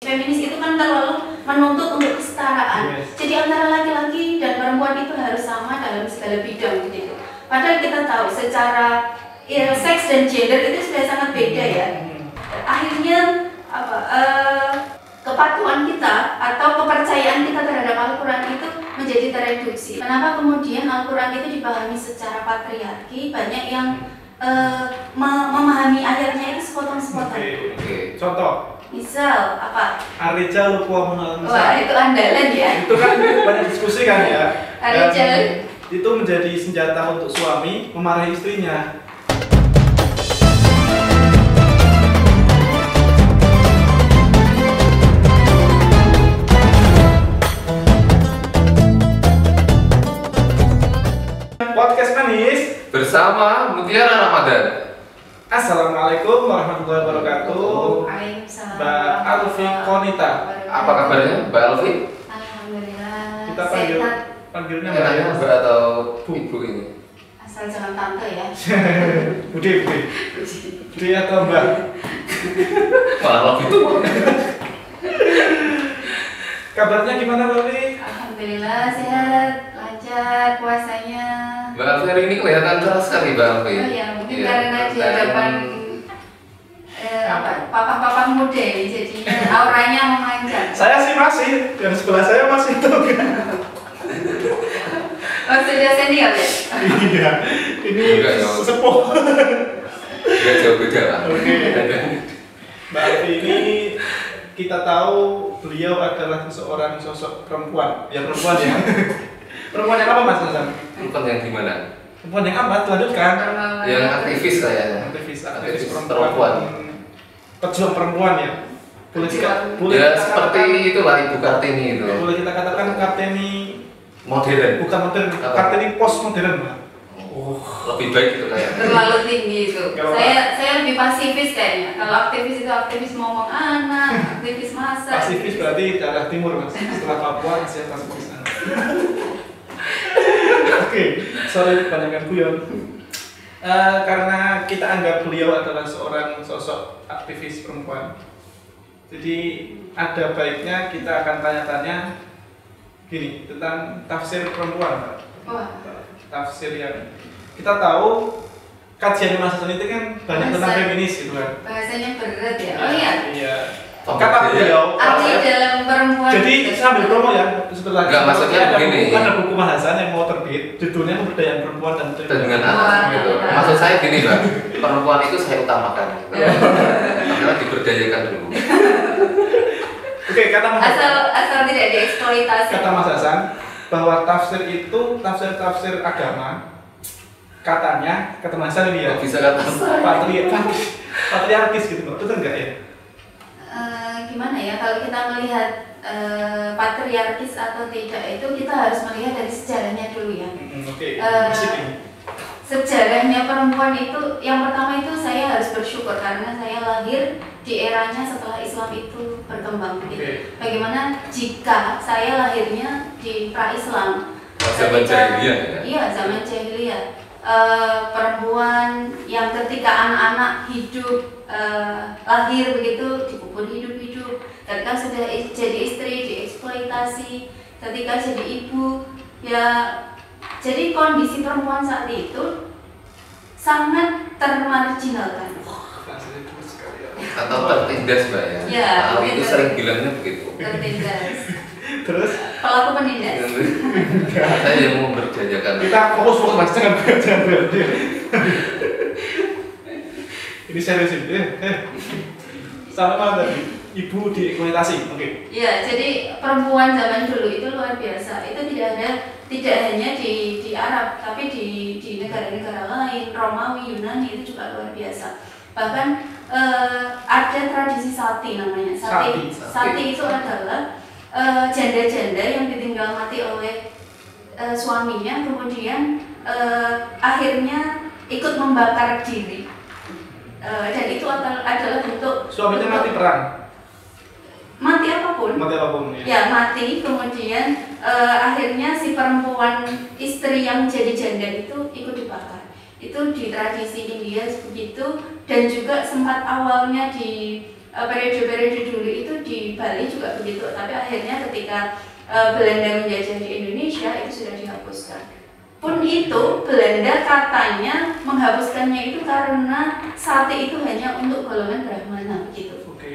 Feminis itu kan terlalu menuntut untuk kesetaraan. Jadi antara laki-laki dan perempuan itu harus sama dalam segala bidang gitu. Padahal kita tahu secara seks dan gender itu sudah sangat beda ya. Akhirnya kepatuhan kita atau kepercayaan kita terhadap Al-Quran itu menjadi tereduksi. Kenapa kemudian Al-Quran itu dipahami secara patriarki? Banyak yang memahami ayatnya itu sepotong-sepotong. Oke. Contoh. Misal apa? Ar-rijal qawwamun 'alal nisa. Wah, itu andalan ya. Itu kan banyak diskusi kan ya. Ar-rijal itu menjadi senjata untuk suami memarahi istrinya. Podcast manis bersama Mutiara Ramadan. Assalamualaikum warahmatullahi wabarakatuh. Waalaikumsalam. Mbak Alfi Konita. Apa kabarnya Mbak Alfi? Alhamdulillah. Kita panggilnya Mbak Enaknya Mbak atau Ibu ini? Asal jangan tante ya. Bude atau Mbak? Malah lebih tua. Kabarnya gimana Mbak Alfi? Alhamdulillah sehat, lancar puasanya. Mbak Alfi hari ini kelihatan keras sekali Mbak Alfi. Oh ya, mungkin karena di hadapan papa-papa muda ini jadinya auranya memanjang. Saya sih masih, yang sebelah saya masih itu kan. Oh sudah senior ya? Iya, ini sepuh. Gak jauh beda lah. Oke. Mbak Alfi ini kita tahu beliau adalah seorang sosok perempuan. Ya perempuan ya. Perempuan yang apa Mas Hasan? Perempuan yang gimana? Perempuan yang apa? Lanjutkan. Yang aktivis kayaknya. Aktivis perempuan. Pejuang perempuan ya. Boleh ya seperti itulah Ibu Kartini itu. Boleh kita katakan Kartini modern. Bukan modern, Kartini post modern Mbak. Lebih baik itu kayaknya. Terlalu tinggi itu. Saya lebih pasifis kayaknya. Kalau aktivis itu aktivis ngomong anak, aktivis masa. Pasifis berarti daerah timur Mas. Setelah Papua masih pasifis. Oke, sorry kebanyakan guyon. Karena kita anggap beliau adalah seorang sosok aktivis perempuan, jadi ada baiknya kita akan tanya-tanya gini tentang tafsir perempuan, Pak. Tafsir yang kita tahu kajian Mas Hasan itu kan banyak tentang feminis gitu kan. Bahasanya berat ya. Oh iya. Iya. Kata beliau. Arti dalam perempuan. Jadi sambil promo ya, setelah enggak maksudnya begini. Ada buku Mas Hasan yang mau terbit, judulnya Pemberdayaan Perempuan dan dengan anak gitu. Maksud saya gini Mbak, perempuan itu saya utamakan. Karena diberdayakan dulu. Oke, kata Mas Hasan. Asal tidak dieksploitasi. Kata Mas Hasan bahwa tafsir itu tafsir agama. Katanya kata Mas Hasan dia bisa kata patriarkis gitu, betul enggak ya? Gimana ya, kalau kita melihat patriarkis atau tidak itu kita harus melihat dari sejarahnya dulu ya. Oke. Sejarahnya perempuan itu yang pertama itu saya harus bersyukur karena saya lahir di eranya setelah Islam itu berkembang gitu. Bagaimana jika saya lahirnya di pra-Islam? Zaman jahiliyah ya? Iya, zaman jahiliyah. Perempuan yang ketika anak-anak hidup lahir begitu dikubur hidup-hidup, ketika sudah jadi istri dieksploitasi, ketika jadi ibu ya, jadi kondisi perempuan saat itu sangat termarginalkan atau tertindas Mbak ya? Ya, itu sering bilangnya begitu. Tertindas. Terus Pelaku penindas. Saya yang mau berjajakan. Kita fokus Mas, jangan berarti. Ini serius ini. Sama tadi, ibu dieksploitasi. Oke. Iya, jadi perempuan zaman dulu itu luar biasa. Itu tidak hanya di Arab, tapi di negara-negara lain, Romawi, Yunani itu juga luar biasa. Bahkan ada tradisi sati namanya. Sati itu adalah janda-janda yang ditinggal mati oleh suaminya, kemudian akhirnya ikut membakar diri, dan itu adalah bentuk suaminya mati perang. Mati apapun ya mati, kemudian akhirnya si perempuan istri yang jadi janda itu ikut dibakar. Itu di tradisi India begitu, dan juga sempat awalnya di periode-periode dulu itu di Bali juga begitu, tapi akhirnya ketika Belanda menjajah di Indonesia itu sudah dihapuskan. Pun itu Belanda katanya menghapuskannya itu karena sate itu hanya untuk golongan Brahmana gitu. Oke,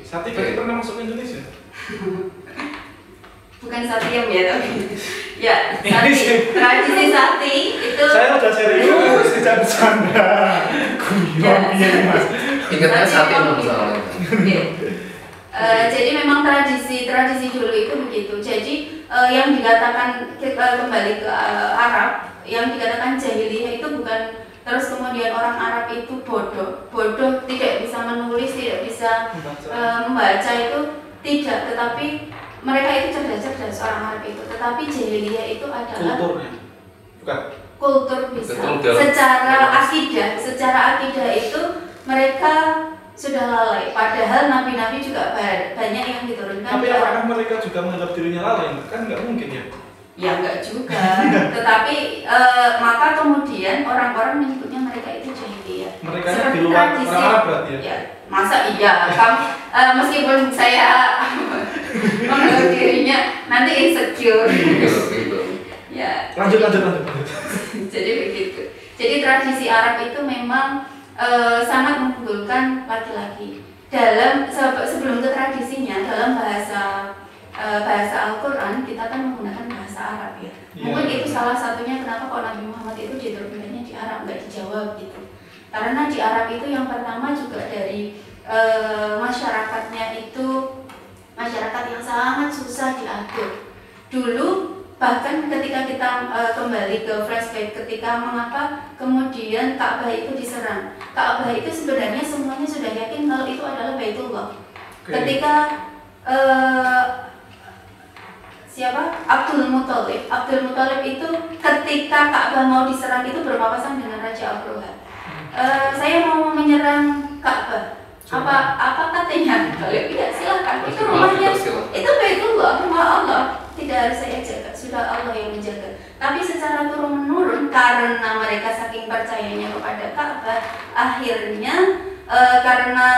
sate berarti pernah masuk ke Indonesia? Bukan satiem ya tapi ya sate, tradisi sate itu. Saya udah serius, tidak bercanda. Guyon piye Mas. Ingatnya sate dong soalnya. Jadi memang tradisi dulu itu begitu. Jadi yang dikatakan kembali ke Arab, yang dikatakan jahiliyah itu bukan terus kemudian orang Arab itu bodoh, tidak bisa menulis, tidak bisa membaca itu tidak, tetapi mereka itu cerdas orang Arab itu. Tetapi jahiliyah itu adalah kulturnya, bukan? Kultur bisa. Secara akidah itu mereka sudah lalai, padahal nabi-nabi juga banyak yang diturunkan. Tapi apakah mereka juga menganggap dirinya lalai? Kan nggak mungkin ya? Ya nggak juga. Tetapi maka kemudian orang-orang menyebutnya mereka itu jahiliyah. Mereka di luar orang Arab berarti ya? Ya, masa iya? Meskipun saya menganggap dirinya nanti insecure. Ya. Lanjut. Jadi begitu. Jadi tradisi Arab itu memang sangat mengunggulkan laki-laki. Sebelum ke tradisinya, dalam bahasa Al-Quran kita kan menggunakan bahasa Arab ya. Mungkin itu salah satunya kenapa kok Nabi Muhammad itu diturunkannya di Arab, nggak di Jawa gitu. Karena di Arab itu yang pertama juga dari masyarakatnya itu masyarakat yang sangat susah diatur. Dulu bahkan ketika kita kembali ke flashback ketika mengapa kemudian Ka'bah itu diserang. Ka'bah itu sebenarnya semuanya sudah yakin kalau itu adalah Baitullah. Ketika Abdul Muthalib itu ketika Ka'bah mau diserang itu berpapasan dengan Raja Abroha. Saya mau menyerang Ka'bah. Apa katanya? Ya silakan. Itu rumahnya, itu Baitullah, rumah Allah. Tidak harus saya jaga, sudah Allah yang menjaga. Tapi secara turun-menurun karena mereka saking percayanya kepada Ka'bah, akhirnya karena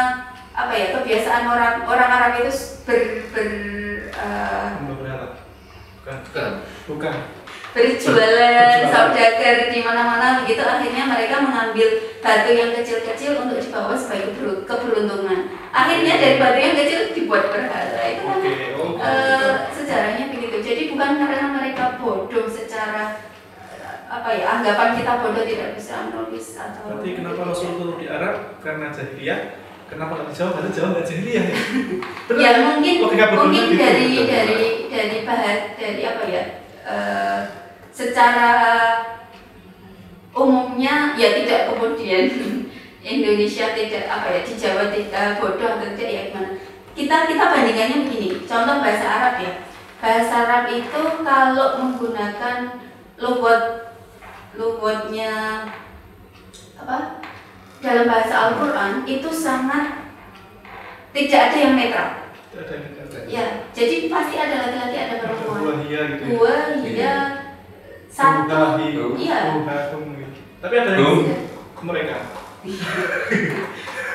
kebiasaan orang Arab itu bukan berjualan saudagar di mana-mana begitu, akhirnya mereka mengambil batu yang kecil-kecil untuk dibawa sebagai keberuntungan. Akhirnya dari batu yang kecil dibuat berhala. Itu kan sejarahnya begitu. Jadi bukan karena mereka bodoh secara anggapan kita bodoh tidak bisa menulis atau. Berarti kenapa Rasul turun di Arab karena jahiliyah? Kenapa nggak di Jawa? Karena Jawa nggak jahiliyah ya? Ya mungkin dari secara umumnya ya tidak kemudian Indonesia tidak di Jawa tidak bodoh atau tidak ya gimana. Kita bandingannya begini. Contoh bahasa Arab ya. Bahasa Arab itu kalau menggunakan lughatnya dalam bahasa Al-Quran itu sangat tidak ada yang netral. Ya, jadi pasti ada laki-laki, ada perempuan. Iya, satu. Iya. Tapi ada yang mereka.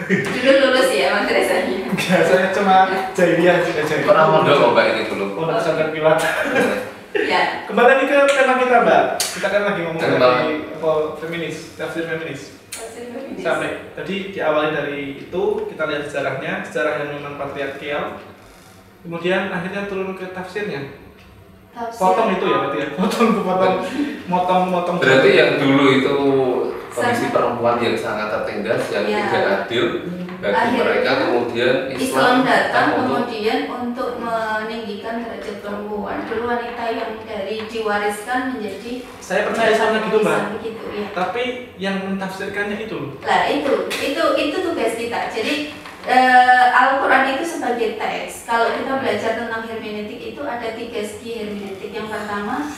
Dulu lulus ya madrasahnya. Enggak, saya cuma jahiliyah juga jahiliyah. Pernah mondok kok Mbak ini dulu. Pondok pesantren Pilat. Ya. Kembali lagi ke tema kita, Mbak. Kita kan lagi ngomong dari feminis, tafsir feminis. Sampai tadi diawali dari itu kita lihat sejarah yang memang patriarkial. Kemudian akhirnya turun ke tafsirnya. Potong itu ya berarti ya. Motong. Berarti yang dulu itu kondisi perempuan yang sangat tertindas, yang tidak adil bagi mereka, kemudian Islam datang kemudian untuk meninggikan derajat perempuan. Dulu wanita yang diwariskan menjadi. Saya percaya sama gitu, Mbak. Begitu, ya. Tapi yang mentafsirkannya itu. Lah itu tugas kita. Jadi Al-Quran itu sebagai teks. Kalau kita belajar tentang hermeneutik itu ada 3 segi hermeneutik. Yang pertama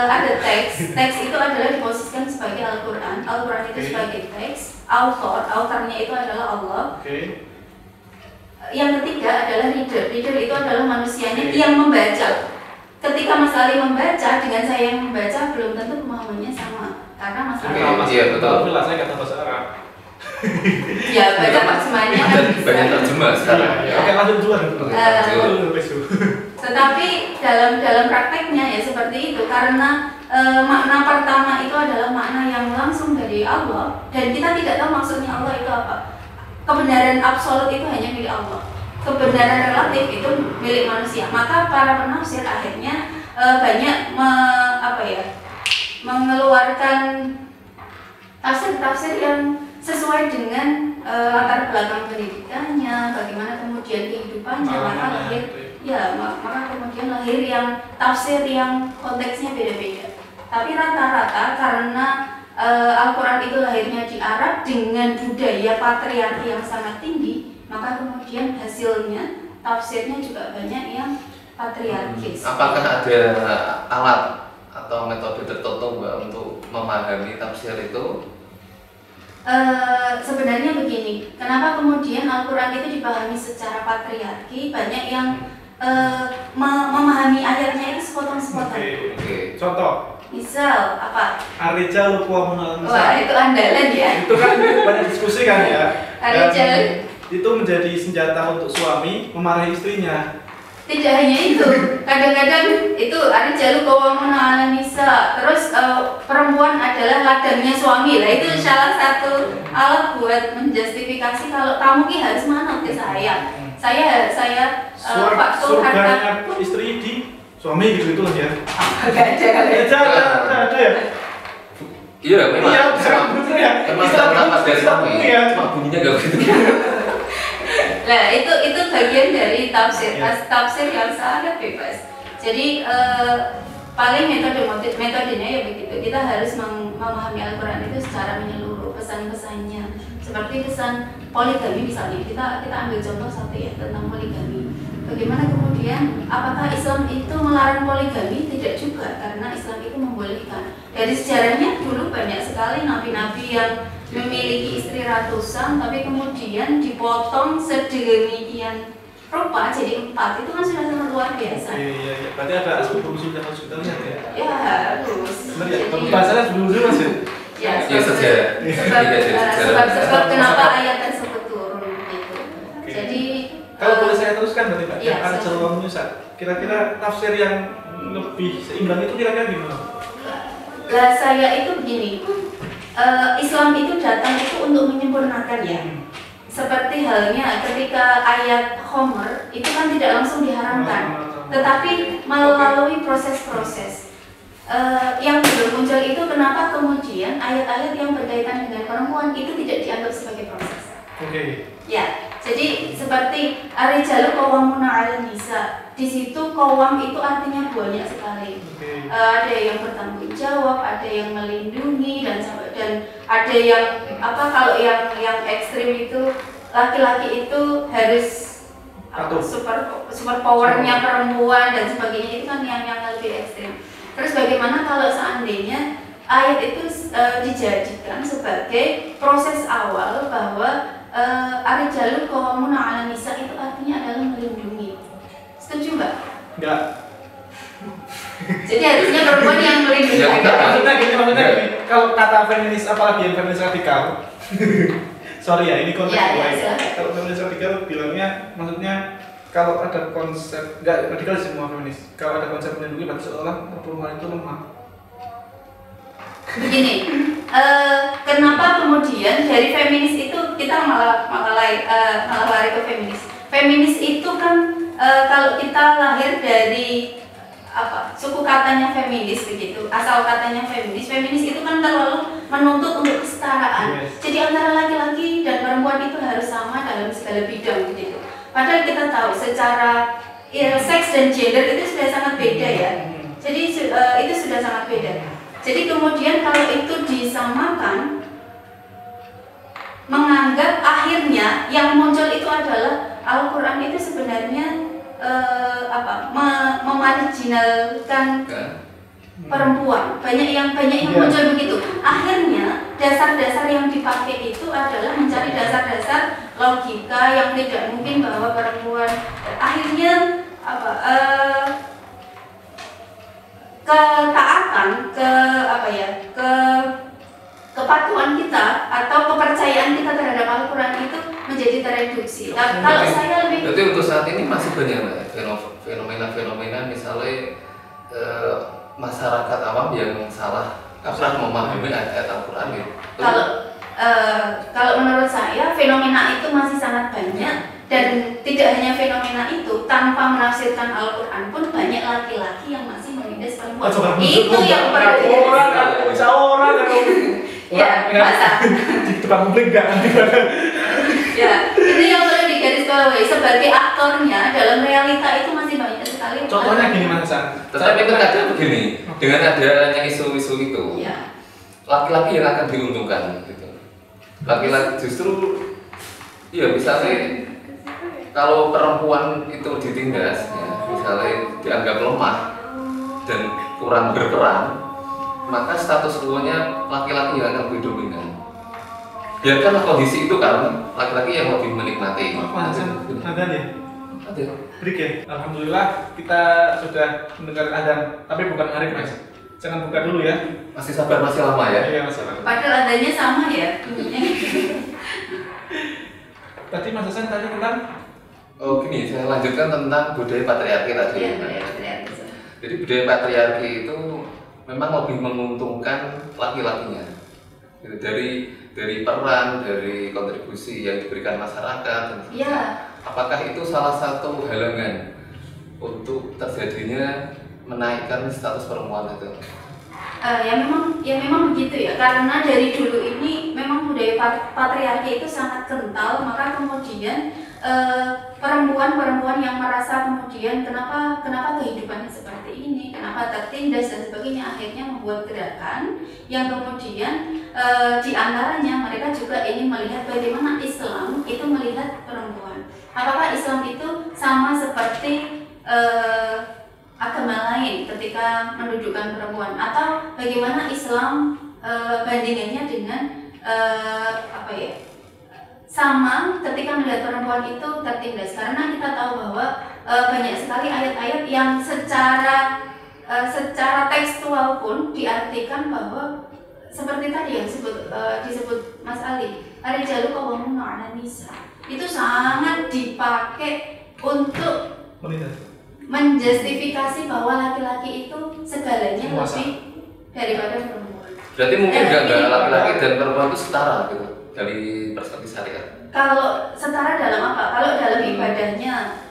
ada teks. Teks itu adalah diposisikan sebagai Al-Quran. Al-Quran itu sebagai teks. Autornya itu adalah Allah. Yang ketiga adalah reader. Reader itu adalah manusianya yang membaca. Ketika Mas Ali membaca dengan saya yang membaca belum tentu pemahamannya sama. Karena Mas Ali iya betul. Saya nggak tahu bahasa Arab. Ya baca terjemahnya kan Dan bisa. banyak terjemah sekarang. Ya, oke lanjut duluan. Tetapi dalam prakteknya ya seperti itu, karena makna pertama itu adalah makna yang langsung dari Allah dan kita tidak tahu maksudnya Allah itu apa. Kebenaran absolut itu hanya milik Allah. Kebenaran relatif itu milik manusia. Maka para penafsir akhirnya banyak mengeluarkan tafsir-tafsir yang sesuai dengan latar belakang pendidikannya, bagaimana kemudian kehidupannya, maka kemudian lahir yang tafsir yang konteksnya beda-beda. Tapi rata-rata karena Al-Quran itu lahirnya di Arab dengan budaya patriarki yang sangat tinggi, maka kemudian hasilnya tafsirnya juga banyak yang patriarkis. Apakah ada alat atau metode tertentu Mbak untuk memahami tafsir itu? Sebenarnya begini, kenapa kemudian Al-Quran itu dipahami secara patriarki? Banyak yang memahami ayatnya itu sepotong-sepotong. Oke. Contoh. Misal apa? Ar-Rijal Qawwamun 'alan Nisa. Wah, itu andalan ya. Itu kan banyak diskusi kan ya. Ar-Rijal itu menjadi senjata untuk suami memarahi istrinya. Tidak hanya itu, kadang-kadang itu Ar-Rijalu Qawwamun 'alan Nisa. Terus perempuan adalah ladangnya suami. Lah itu salah satu alat buat menjustifikasi kalau kamu ki harus manut ke saya. Saya waktu surganya istri di suami gitu lah ya. Gak ada ya. Iya, memang. Iya, betul ya. Memang dari suami. Ya. Cuma bunyinya gak begitu. Nah, itu bagian dari tafsir. Tafsir yang sangat bebas. Jadi paling metodenya ya begitu. Kita harus memahami Al-Quran itu secara menyeluruh, pesan-pesannya. Seperti pesan poligami misalnya. Kita ambil contoh satu ya tentang poligami. Bagaimana kemudian apakah Islam itu melarang poligami? Tidak juga, karena Islam itu membolehkan. Dari sejarahnya dulu banyak sekali nabi-nabi yang memiliki istri ratusan, tapi kemudian dipotong sedemikian rupa jadi 4. Itu kan sudah sangat luar biasa. Iya. Berarti ada aspek usul dan konsultasinya ya. Ya harus. Benar ya. Pembahasannya sebelum dulu Mas. Ya, sebab kenapa ayat tersebut turun gitu. Jadi kalau boleh saya teruskan berarti Pak, ya, yang Ar-Rijal Qawwamun 'alan Nisa. Kira-kira tafsir yang lebih seimbang itu kira-kira gimana? Lah saya itu begini. Islam itu datang itu untuk menyempurnakan ya. Seperti halnya ketika ayat Khomer itu kan tidak langsung diharamkan, tetapi melalui proses-proses yang belum muncul itu. Kenapa kemudian ayat-ayat yang berkaitan dengan perempuan itu tidak dianggap sebagai proses? Oke. Ya, jadi seperti Ar-Rijalu Qawwamun 'alan Nisa. Di situ qawwam itu artinya banyak sekali. Ada yang bertanggung jawab, ada yang melindungi dan ada yang kalau yang ekstrim itu laki-laki itu harus super powernya perempuan dan sebagainya, itu kan yang lebih ekstrim. Terus bagaimana kalau seandainya ayat itu dijadikan sebagai proses awal bahwa Ar-Rijalu Qawwamun 'alan Nisa itu artinya adalah melindungi. Setuju Mbak? Enggak. Jadi harusnya perempuan yang melindungi. Maksudnya gini. Kalau kata feminis, apalagi yang feminis radikal, sorry ya, ini konteks ya. Kalau feminis radikal bilangnya, maksudnya kalau ada konsep, enggak radikal semua feminis. Kalau ada konsep melindungi, berarti seolah perempuan itu lemah. Begini, kenapa kemudian dari feminis itu kita malah lari ke feminis. Feminis itu kan kalau kita lahir dari suku katanya feminis begitu, asal katanya feminis itu kan terlalu menuntut untuk kesetaraan. Yes. Jadi antara laki-laki dan perempuan itu harus sama dalam segala bidang begitu. Padahal kita tahu secara seks dan gender itu sudah sangat beda ya. Jadi itu sudah sangat beda. Jadi kemudian kalau itu disamakan, menganggap akhirnya yang muncul itu adalah Al-Quran itu sebenarnya memarginalkan perempuan. Banyak yang muncul begitu. Akhirnya dasar-dasar yang dipakai itu adalah mencari dasar-dasar logika yang tidak mungkin bahwa perempuan akhirnya ketaatan ke kepatuhan kita atau kepercayaan kita terhadap Al-Quran itu menjadi tereduksi. Kalau saya lebih. Berarti untuk saat ini masih banyak fenomena misalnya masyarakat awam yang salah kaprah memahami ayat Al-Quran gitu. Kalau menurut saya fenomena itu masih sangat banyak, dan tidak hanya fenomena itu, tanpa menafsirkan Al-Quran pun banyak laki-laki yang masih menindas perempuan. Itu yang perlu orang ya, masa di tempat publik enggak. Ya, itu yang perlu digarisbawahi. Sebagai aktornya dalam realita itu masih banyak sekali. Contohnya gini Mas Hasan. Tetapi terkadang begini, dengan adanya isu-isu itu, ya, laki-laki yang akan diuntungkan gitu. Laki-laki justru, iya misalnya kalau perempuan itu ditindas, ya, misalnya dianggap lemah dan kurang berperan, maka status quo-nya laki-laki yang akan lebih dominan. Biarkan kondisi itu kan laki-laki yang lebih menikmati. Ada nih. Ada. Break ya. Alhamdulillah kita sudah mendengar adzan, tapi bukan Arif Mas. Jangan buka dulu ya. Masih sabar, masih lama ya. Iya Mas. Padahal adanya sama ya. Tadi Mas Hasan tanya tentang. Oh gini, saya lanjutkan tentang budaya patriarki tadi. Iya, patriarki. Jadi budaya patriarki itu memang lebih menguntungkan laki-lakinya. Gitu, dari peran, dari kontribusi yang diberikan masyarakat. Iya. Apakah itu salah satu halangan untuk terjadinya menaikkan status perempuan itu? Ya memang begitu ya, karena dari dulu ini memang budaya patriarki itu sangat kental, maka kemudian perempuan-perempuan yang merasa kemudian kenapa kehidupannya seperti ini, kenapa tertindas dan sebagainya, akhirnya membuat gerakan yang kemudian diantaranya mereka juga ingin melihat bagaimana Islam itu melihat perempuan. Apakah Islam itu sama seperti agama lain ketika mendudukkan perempuan, atau bagaimana Islam bandingannya dengan sama ketika melihat perempuan itu tertindas, karena kita tahu bahwa banyak sekali ayat-ayat yang secara tekstual pun diartikan bahwa seperti tadi yang disebut Mas Ali, ar-rijalu qawwamuna 'alan nisa, itu sangat dipakai untuk menjustifikasi bahwa laki-laki itu segalanya lebih daripada perempuan. Berarti mungkin enggak laki-laki dan perempuan itu setara gitu dari perspektif syariat. Kalau setara dalam apa? Kalau dalam ibadahnya,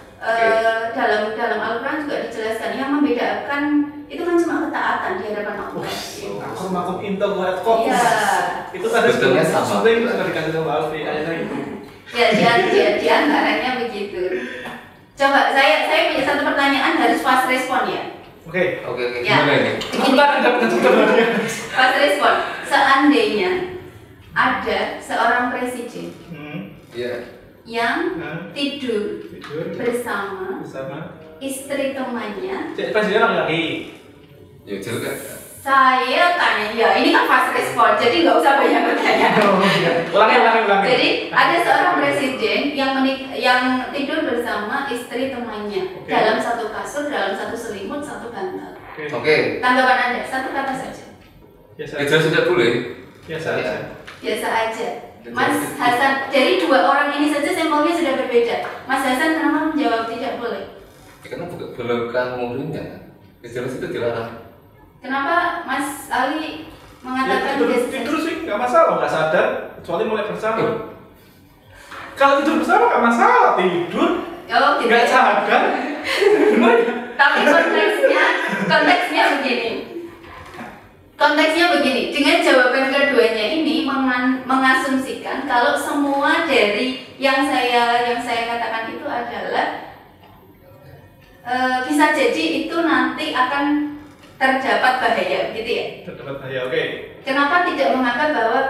dalam Al-Quran juga dijelaskan yang membedakan itu kan cuma ketaatan di hadapan Allah. Makum intel buat fokus. Iya. Itu ada sebetulnya sama. Itu sudah dikasih tahu Alfi ayatnya itu. Ya, di antaranya begitu. Coba saya punya satu pertanyaan, harus fast respon ya. Oke. Ya. Gimana ini? Fast respon. Seandainya ada seorang presiden yang tidur bersama istri temannya. Presiden laki-laki. Ya jelas kan. Saya tanya, ya ini kan fast respon, jadi nggak usah banyak bertanya. Ulangi. Jadi ada seorang presiden yang tidur bersama istri temannya dalam satu kasur, dalam satu selimut, satu bantal. Oke. Tanggapan Anda, satu kata saja. Jelas tidak boleh. Biasa aja. Mas Hasan, dari dua orang ini saja sampelnya sudah berbeda. Mas Hasan kenapa menjawab tidak boleh? Karena bukan muridnya. Jelas itu dilarang. Kenapa Mas Ali mengatakan tidur sih nggak masalah, nggak sadar kecuali mulai bersama. Kalau tidur bersama nggak masalah, tidur nggak sadar. Tapi konteksnya begini, dengan jawaban keduanya ini mengasumsikan kalau semua dari yang saya katakan itu adalah bisa jadi itu nanti akan terdapat bahaya, gitu ya? Terdapat bahaya, oke. Kenapa tidak menganggap bahwa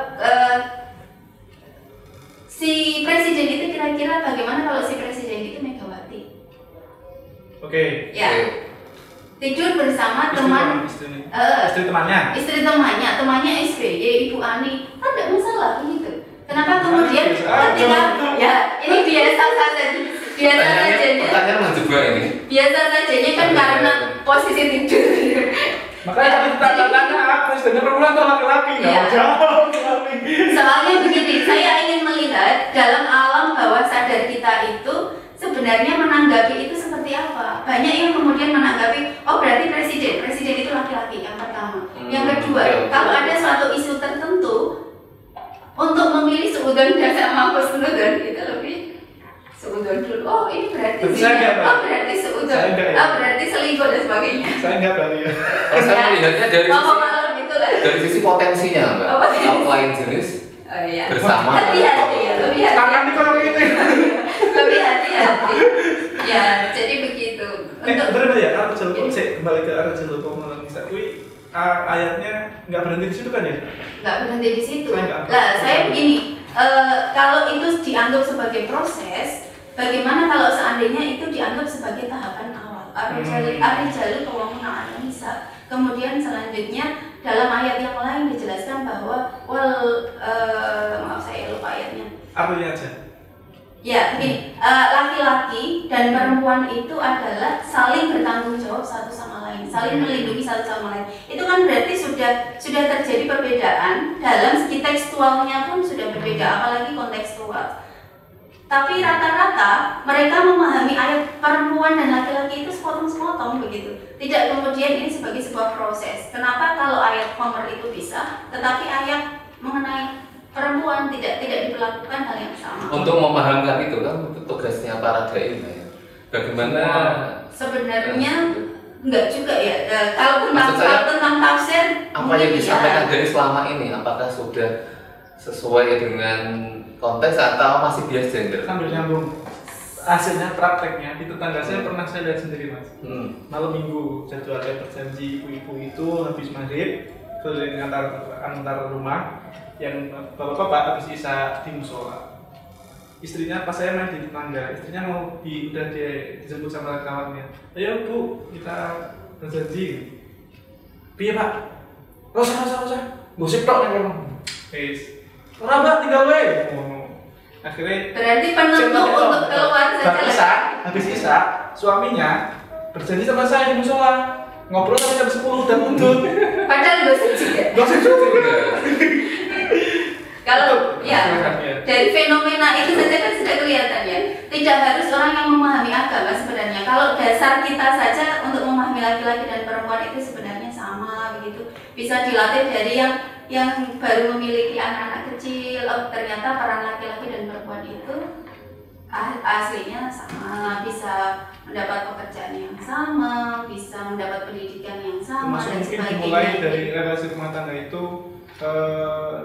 si presiden itu kira-kira bagaimana kalau si presiden itu Megawati? Oke. Ya. Tidur bersama istri temannya SBY, Ibu Ani, kan tidak masalah gitu. Kenapa kemudian ketika ini biasa sajanya. Pertanyaan mencoba ini. Biasa sajanya kan karena posisi tidur. Makanya tadi kita tanya presidennya perempuan atau laki-laki, nggak Iya. mau jawab laki-laki. Soalnya begini, saya ingin melihat dalam alam bawah sadar kita itu sebenarnya menanggapi itu seperti apa. Banyak yang kemudian menanggapi, oh berarti presiden itu laki-laki, yang pertama. Yang kedua, kalau ada suatu isu tertentu untuk memilih seudon dan sama husnudon itu lebih seudon dulu. Oh ini berarti oh berarti seudon, oh berarti selingkuh dan sebagainya. Saya nggak tahu ya. Oh, saya melihatnya dari dari sisi potensinya, Mbak. Kalau lain jenis bersama. Hati-hati ya, lebih hati. Tangan itu kalau ini. Lebih hati-hati. Ya, jadi begitu. Benar ya, arah jalur saya kembali ke arah jalur komunikasi bisa. Ayatnya nggak berhenti di situ kan ya? Nggak berhenti di situ. Lah, saya begini, kalau itu dianggap sebagai proses, bagaimana kalau seandainya itu dianggap sebagai tahapan awal? Ar-rijalu qawwamuna 'alan nisa. Kemudian selanjutnya dalam ayat yang lain dijelaskan bahwa maaf saya lupa ayatnya. Artinya aja. Ya, begini, laki-laki dan perempuan itu adalah saling bertanggung jawab satu sama lain, saling melindungi satu sama lain. Itu kan berarti sudah terjadi perbedaan dalam segi tekstualnya pun sudah berbeda, apalagi kontekstual. Tapi rata-rata mereka memahami ayat perempuan dan laki-laki itu sepotong-sepotong begitu. Tidak kemudian ini sebagai sebuah proses. Kenapa kalau ayat Homer itu bisa, tetapi ayat mengenai perempuan tidak diberlakukan hal yang sama. Untuk memahamkan itu kan tugasnya para dai ya. Bagaimana sebenarnya enggak juga ya. Kalau tentang tafsir apa yang disampaikan dari selama ini apakah sudah sesuai dengan konteks atau masih bias gender? Sambil nyambung hasilnya prakteknya di tetangga saya pernah saya lihat sendiri mas. Malam minggu jadwalnya berjanji ibu-ibu itu habis maghrib keliling antar rumah, yang bapak-bapak habis isya di musola. Istrinya pas saya main di tetangga, istrinya mau udah dijemput sama kawannya. Ayo bu, kita berjanji. Piye pak? Rosa. Gosip tok nih memang. Wes. Ora mbak tinggal wae. Akhirnya berarti penentu untuk keluar saja. Habis isya, suaminya berjanji sama saya di musola. Ngobrol sampai jam 10 dan mundur. Padahal gosip juga. Gosip juga. Kalau ya dari fenomena itu saja kan sudah kelihatan ya. Tidak harus orang yang memahami agama sebenarnya. Kalau dasar kita saja untuk memahami laki-laki dan perempuan itu sebenarnya sama begitu. Bisa dilatih dari yang baru memiliki anak-anak kecil. Oh, ternyata peran laki-laki dan perempuan itu aslinya sama, bisa mendapat pekerjaan yang sama, bisa mendapat pendidikan yang sama. Termasuk mungkin dimulai dari relasi rumah tangga itu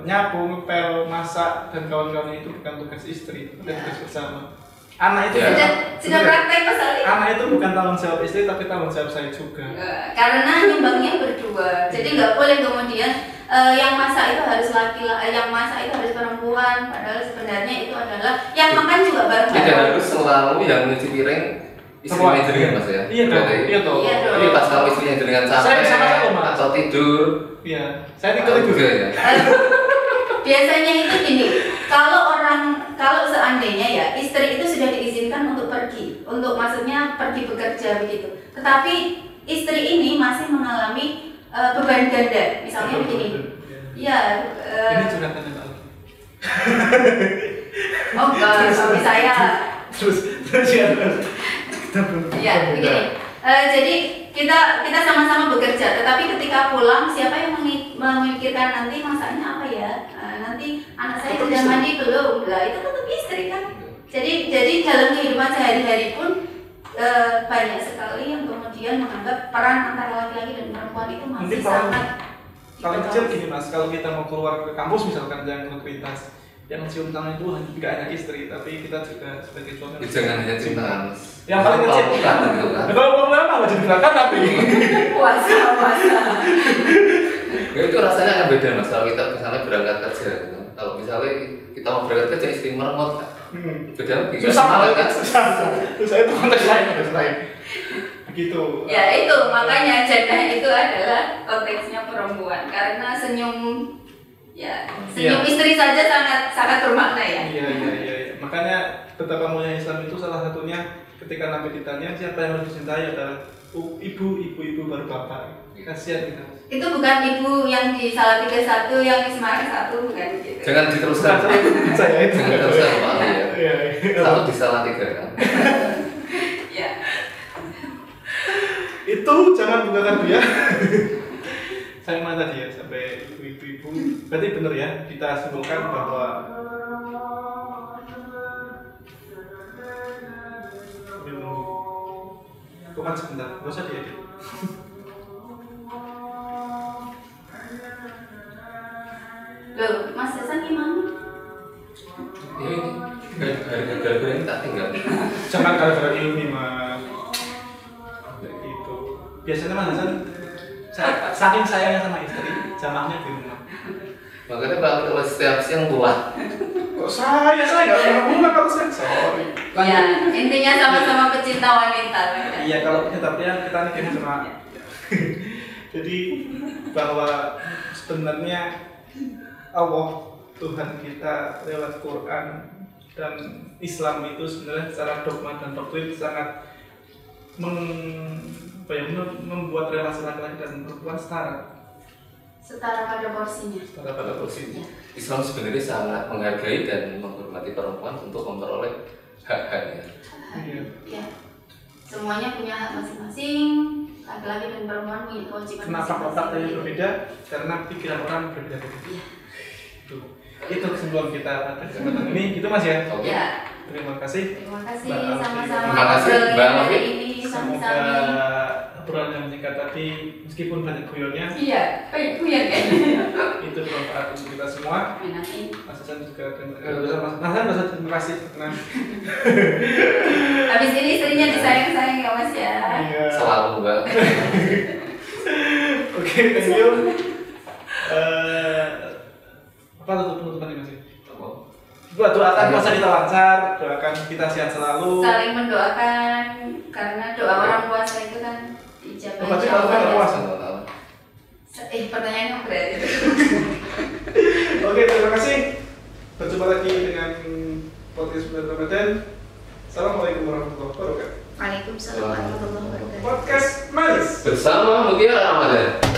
nyapu, ngepel, masak dan kawan-kawannya itu bukan tugas istri, bukan tugas bersama. Anak itu sudah praktek pasal ini. Anak itu bukan tanggung jawab istri tapi tanggung jawab saya juga. Karena nyumbangnya berdua, jadi nggak boleh kemudian yang masak itu harus laki-laki, yang masak itu harus perempuan. Padahal sebenarnya itu adalah yang makan juga bareng-bareng. Tidak harus selalu yang nyuci piring istrinya jenengan mas ya. Iya dong. Tapi pas kalau istrinya jenengan capek atau tidur. Iya, saya tidur juga ya. Biasanya itu gini, kalau seandainya ya istri itu sudah diizinkan untuk pergi, untuk maksudnya pergi bekerja begitu. Tetapi istri ini masih mengalami beban ganda, misalnya begini. Ya. Ini curhatan yang lalu. Oh enggak, suami saya. Terus ya. Ya, begini. Jadi kita sama-sama bekerja, tetapi ketika pulang siapa yang memikirkan nanti masaknya apa ya? Nanti anak saya sudah mandi belum? Lah itu tetap istri kan. Jadi dalam kehidupan sehari-hari pun banyak sekali yang kemudian menganggap peran antara laki-laki dan perempuan itu masih sangat paling kecil gini mas, kalau kita mau keluar ke kampus misalkan yang rutinitas yang cium tangan itu tidak hanya istri, tapi kita juga sebagai suami. Jangan hanya cium tangan. Yang paling kecil bukan gitu kan. Kalau problem apa jadi belakang tapi. Puasa. Ya itu rasanya akan beda mas kalau kita misalnya berangkat kerja gitu. Kalau misalnya kita mau berangkat kerja istri merenggut beda lagi. Susah itu konteks lain. Begitu. Ya itu makanya jannah itu adalah konteksnya perempuan karena senyum istri saja sangat bermakna ya. Iya. Makanya betapa mulia Islam itu salah satunya ketika ketika Nabi ditanya siapa yang harus dicintai adalah ibu baru bapak. Kasihan kita. Itu bukan ibu yang di Salatiga 1, yang di Semarang 1, bukan gitu. Jangan diteruskan. Saya itu. Jangan teruskan Pak. Iya. Satu di Salatiga kan. Ya. Itu jangan bukakan dia. Saya mana tadi ya sampai ibu-ibu. Berarti benar ya kita simpulkan bahwa bukan sebentar, nggak usah diedit. Loh, Mas Hasan gimana? Ini gara-gara ini tak tinggal. Jangan gara-gara ini mas. Itu biasanya Mas Hasan saking sayangnya sama istri, jamahnya di rumah. Makanya kalau setiap siang pulang. Kok saya nggak pernah pulang kalau saya sorry. Ya, intinya sama-sama pecinta wanita. Iya kalau kita nikahin sama. Jadi bahwa sebenarnya Allah Tuhan kita lewat Quran dan Islam itu sebenarnya secara dogma dan doktrin sangat membuat relasi laki-laki dan perempuan setara pada porsinya. Setara pada porsinya. Islam sebenarnya sangat menghargai dan menghormati perempuan untuk memperoleh hak-haknya. Iya. Ya. Semuanya punya hak masing-masing. Laki-laki dan perempuan punya kewajiban. Kenapa kotaknya berbeda? Karena pikiran orang berbeda-beda. Iya. Itu kesimpulan kita pada kesempatan ini. Gitu Mas ya. Oke. Ya. Terima kasih. Terima kasih Mbak Alfi. sama-sama. Terima kasih, ngobrolin Mbak hari Alfi. ini Semoga sami-sami. obrolan yang singkat tadi meskipun banyak guyonnya Iya, baik ya kan. itu bermanfaat untuk kita semua. Amin. Mas Hasan juga Mas Hasan terima kasih. Nah. Habis ini istrinya disayang-sayang ya Mas ya. Iya. Selalu Mbak. Oke, thank you. Apa tutup-tutupan nih Mas? Doakan masa kita lancar, doakan kita sehat selalu. Saling mendoakan karena doa orang puasa itu kan dijawab. Berarti kalau nggak puasa? Pertanyaannya berat itu. Oke, terima kasih. Berjumpa lagi dengan podcast bulan Ramadan. Assalamualaikum warahmatullahi wabarakatuh. Waalaikumsalam warahmatullahi wabarakatuh. Podcast Manis Bersama Mutiara Ramadan.